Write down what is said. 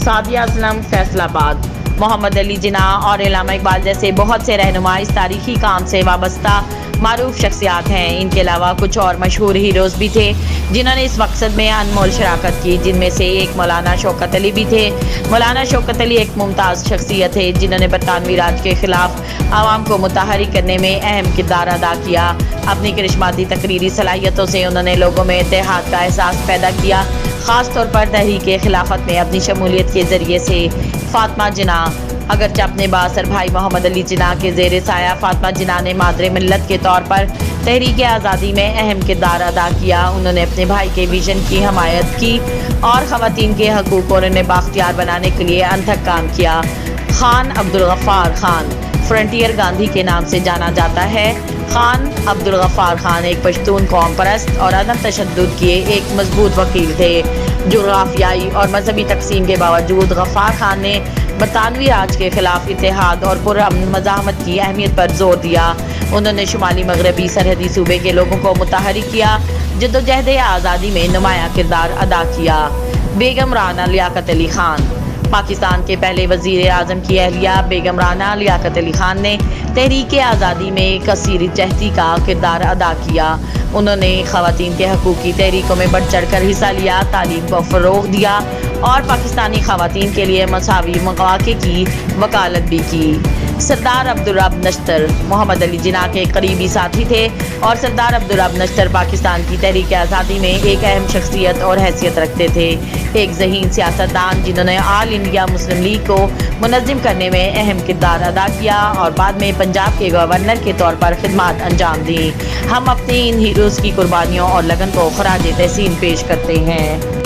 सादिया असलम फैसला आबाद। मोहम्मद अली जिन्ना और अल्लामा इकबाल जैसे बहुत से रहनुमा इस तारीखी काम से वाबस्ता मारूफ शख्सियात हैं। इनके अलावा कुछ और मशहूर हीरोज भी थे जिन्होंने इस मकसद में अनमोल शराकत की, जिनमें से एक मौलाना शौकत अली भी थे। मौलाना शौकत अली एक मुमताज़ शख्सियत है जिन्होंने बरतानवी राज के खिलाफ आवाम को मुतहरिक करने में अहम किरदार अदा किया। अपनी करिश्माती तकरीरी सलाहियतों से उन्होंने लोगों में इत्तेहाद का एहसास पैदा किया। ख़ास तौर पर तहरीक खिलाफत में अपनी शमूलियत के ज़रिए से फातिमा जिन्ना, अगरचे अपने बासर भाई मोहम्मद अली जिन्ना के ज़ेर साया फातिमा जिन्ना ने मादरे मिल्लत के तौर पर तहरीक आज़ादी में अहम किरदार अदा किया। उन्होंने अपने भाई के विजन की हमायत की और ख़वातीन के हकूक़ और उन्हें बाख्तियार बनाने के लिए अनथक काम किया। खान अब्दुल गफ्फार खान फ्रंटियर गांधी के नाम से जाना जाता है। खान अब्दुल गफ्फार खान एक पश्तून कौम परस्त और अदम तशद्दुद के एक मजबूत वकील थे। जुग़राफियाई और मजहबी तकसीम के बावजूद गफ्फार खान ने बरतानवी राज के खिलाफ इत्तेहाद और पुरअमन मज़ाहमत की अहमियत पर जोर दिया। उन्होंने शुमाली मगरबी सरहदी सूबे के लोगों को मुतहरिक किया, जद्दोजहद आज़ादी में नुमायां किरदार अदा किया। बेगम राना लियाकत अली खान पाकिस्तान के पहले वज़ीर आज़म की अहलिया बेगम राना लियाकत अली खान ने तहरीक आज़ादी में कसीर जहदी का किरदार अदा किया। उन्होंने ख़वातीन के हकूक़ की तहरीकों में बढ़ चढ़ कर हिस्सा लिया, तालीम को फ़रोग़ दिया और पाकिस्तानी ख़वातीन के लिए मसावी मौक़े की वकालत भी की। सरदार अब्दुल रब नश्तर मोहम्मद अली जिन्ना के करीबी साथी थे और सरदार अब्दुल रब नश्तर पाकिस्तान की तहरीक आज़ादी में एक अहम शख्सियत और हैसियत रखते थे। एक ज़हीन सियासतदान जिन्होंने ऑल इंडिया मुस्लिम लीग को मुनज़्ज़म करने में अहम किरदार अदा किया और बाद में पंजाब के गवर्नर के तौर पर खिदमत अंजाम दी। हम अपनी इन हीरोज़ की कुर्बानियों और लगन को ख़राज तहसीन पेश करते हैं।